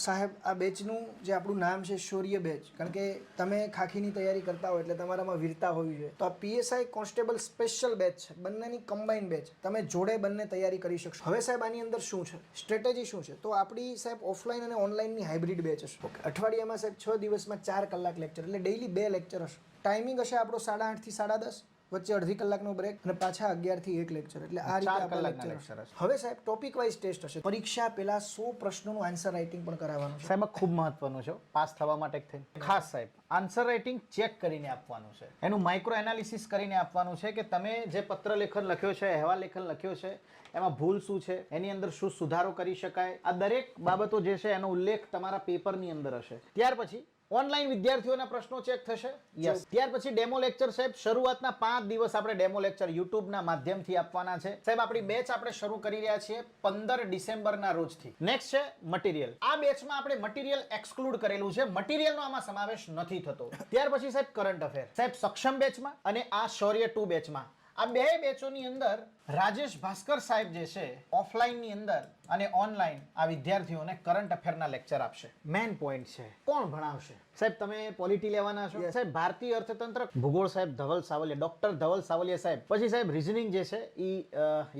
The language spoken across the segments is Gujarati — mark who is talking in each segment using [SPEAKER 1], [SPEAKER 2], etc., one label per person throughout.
[SPEAKER 1] સાહેબ આ બેચનું જે આપણું નામ છે શૌર્ય બેચ, કારણ કે તમે ખાખીની તૈયારી કરતા હોય એટલે તમારામાં વીરતા હોવી જોઈએ. તો આ પીએસઆઈ કોન્સ્ટેબલ સ્પેશિયલ બેચ છે, બંનેની કમ્બાઇન બેચ. તમે જોડે બંને તૈયારી કરી શકશો. હવે સાહેબ આની અંદર શું છે, સ્ટ્રેટેજી શું છે? તો આપણી સાહેબ ઓફલાઈન અને ઓનલાઈનની હાઇબ્રિડ બેચ હશે. અઠવાડિયામાં સાહેબ 6 દિવસમાં 4 કલાક લેક્ચર, એટલે ડેઈલી 2 લેક્ચર હશે. ટાઈમિંગ હશે આપણો 8:30 થી 10:30, વચ્ચે અડધી કલાકનો બ્રેક અને પાછા 11 થી 1 લેક્ચર, એટલે આ રીતે આપણા લેક્ચર હશે. હવે સાહેબ ટોપિક વાઇઝ ટેસ્ટ હશે. પરીક્ષા પહેલા 100 પ્રશ્નોનું આન્સર રાઇટિંગ પણ કરાવવાનું છે.
[SPEAKER 2] સાહેબ ખૂબ મહત્વનું છે પાસ થવા માટે થઈને. ખાસ સાહેબ આન્સર રાઇટિંગ ચેક કરીને આપવાનું છે, એનું માઇક્રો એનાલિસિસ કરીને આપવાનું છે કે તમે જે પત્ર લેખન લખ્યો છે, અહેવાલ લેખન લખ્યો છે, એમાં ભૂલ શું છે, એની અંદર શું સુધારો કરી શકાય, આ દરેક બાબતો જે છે એનો ઉલ્લેખ તમારા પેપરની અંદર હશે. ત્યાર પછી ઓનલાઈન વિદ્યાર્થીઓના પ્રશ્નો ચેક થશે. યસ. ત્યાર પછી ડેમો લેક્ચર સાહેબ શરૂઆતના 5 દિવસ આપણે ડેમો લેક્ચર યુટ્યુબના માધ્યમથી આપવાના છે. સાહેબ આપણી બેચ આપણે શરૂ કરી રહ્યા છીએ 15 ડિસેમ્બરના રોજથી. નેક્સ્ટ છે મટીરિયલ. આ બેચમાં આપણે મટીરિયલ એક્સક્લુડ કરેલું છે, મટીરિયલનો આમાં સમાવેશ નથી થતો. ત્યાર પછી સાહેબ કરંટ અફેર સાહેબ સક્ષમ બેચમાં અને આ શૌર્ય 2 બેચમાં. આ બે બેચોની અંદર રાજેશ ભાસ્કર સાહેબ જે છે ઓફલાઈનની અંદર અને ઓનલાઈન આ વિદ્યાર્થીઓને કરંટ અફેરના લેક્ચર આપશે. મેઇન પોઈન્ટ છે કોણ ભણાવશે સાહેબ? તમે પોલિટી લેવાના છો સાહેબ, ભારતીય અર્થતંત્ર, ભૂગોળ સાહેબ ધવલ સાવલિયા, ડોક્ટર ધવલ સાવલિયા સાહેબ. પછી સાહેબ રીઝનિંગ જે છે એ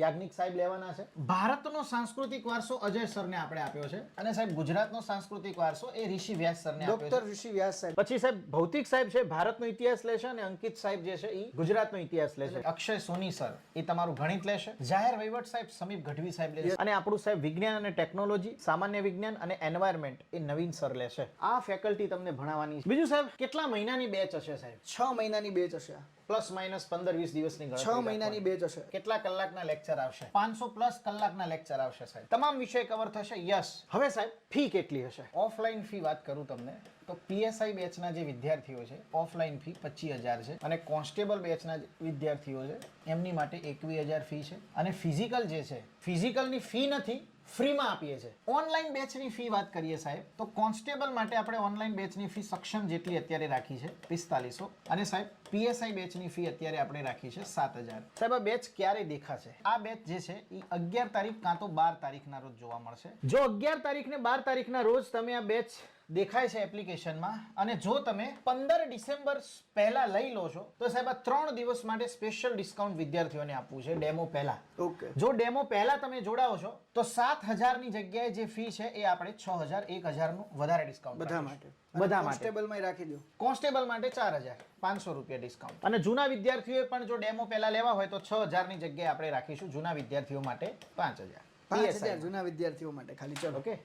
[SPEAKER 2] યાજ્ઞિક સાહેબ લેવાના છે. ભારતનો સાંસ્કૃતિક વારસો અજય સરને આપણે આપ્યો છે અને સાહેબ ગુજરાતનો સાંસ્કૃતિક વારસો એ ઋષિ વ્યાસ સરને આપ્યો છે,
[SPEAKER 1] ડોક્ટર ઋષિ વ્યાસ સાહેબ.
[SPEAKER 2] પછી સાહેબ ભૌતિક સાહેબ છે ભારતનો ઇતિહાસ લેશે અને અંકિત સાહેબ જે છે એ ગુજરાતનો ઇતિહાસ લેશે. અક્ષય સોની સર એ તમારું ગણિત લેશે. જાહેર વહીવટ સાહેબ સમીપ ગઢવી સાહેબ લેશે. અને આપણું સાહેબ વિજ્ઞાન અને ટેકનોલોજી, સામાન્ય વિજ્ઞાન અને એન્વાયરમેન્ટ એ નવીન સર લેશે. આ ફેકલ્ટી તમને ભણાવવાની છે. બીજું સાહેબ કેટલા મહિનાની બેચ હશે સાહેબ?
[SPEAKER 1] 6 મહિનાની બેચ હશે.
[SPEAKER 2] પ્લસ માઇનસ 15-20 દિવસની ગણતરી.
[SPEAKER 1] 6 મહિનાની બેચ હશે.
[SPEAKER 2] કેટલા કલાકના લેક્ચર આવશે? 500 પ્લસ કલાકના લેક્ચર આવશે સાહેબ. તમામ વિષય કવર થશે. યસ. હવે સાહેબ ફી કેટલી હશે? ઓફલાઈન ફી વાત કરું તમને તો પીએસઆઈ બેચના જે વિદ્યાર્થીઓ છે ઓફલાઈન ફી 25,000 છે અને કોન્સ્ટેબલ બેચના જે વિદ્યાર્થીઓ છે એમની માટે 21,000 ફી છે. અને ફિઝિકલ જે છે ફિઝિકલની ફી નથી, ફ્રીમાં આપીએ છીએ. ઓનલાઈન બેચની ફી વાત કરીએ સાહેબ તો કોન્સ્ટેબલ માટે આપણે ઓનલાઈન બેચની ફી સક્ષમ જેટલી અત્યારે રાખી છે 4500 અને સાહેબ પીએસઆઈ બેચની ફી અત્યારે આપણે રાખી છે 7,000. સાહેબ આ બેચ ક્યારે દેખાશે? આ બેચ જે છે એ 11 તારીખ કાં તો 12 તારીખના રોજ જોવા મળશે. જો 11 તારીખ ને 12 તારીખના રોજ તમે આ બેચ દેખાય છે એપ્લિકેશનમાં અને જો તમે 15 ડિસેમ્બર પહેલા લઈ લો છો તો સાહેબ આ 3 દિવસ માટે સ્પેશિયલ ડિસ્કાઉન્ટ વિદ્યાર્થીઓને આપવું છે ડેમો પહેલા.
[SPEAKER 1] ઓકે.
[SPEAKER 2] જો ડેમો પહેલા તમે જોડાઓ છો તો 7,000 ની જગ્યાએ જે ફી છે એ આપણે 6,000 1,000 નું વધારે ડિસ્કાઉન્ટ
[SPEAKER 1] બધા માટે.
[SPEAKER 2] બધા માટે.
[SPEAKER 1] કોન્સ્ટેબલમાં રાખી દો.
[SPEAKER 2] કોન્સ્ટેબલ માટે 4,500 રૂપિયા ડિસ્કાઉન્ટ. અને જૂના વિદ્યાર્થીઓએ પણ જો ડેમો પહેલા લેવા હોય તો 6,000 ની જગ્યાએ આપણે રાખીશું જૂના વિદ્યાર્થીઓ માટે 5,000.
[SPEAKER 1] 5,000 જૂના વિદ્યાર્થીઓ માટે ખાલી. ચલો.
[SPEAKER 2] ઓકે.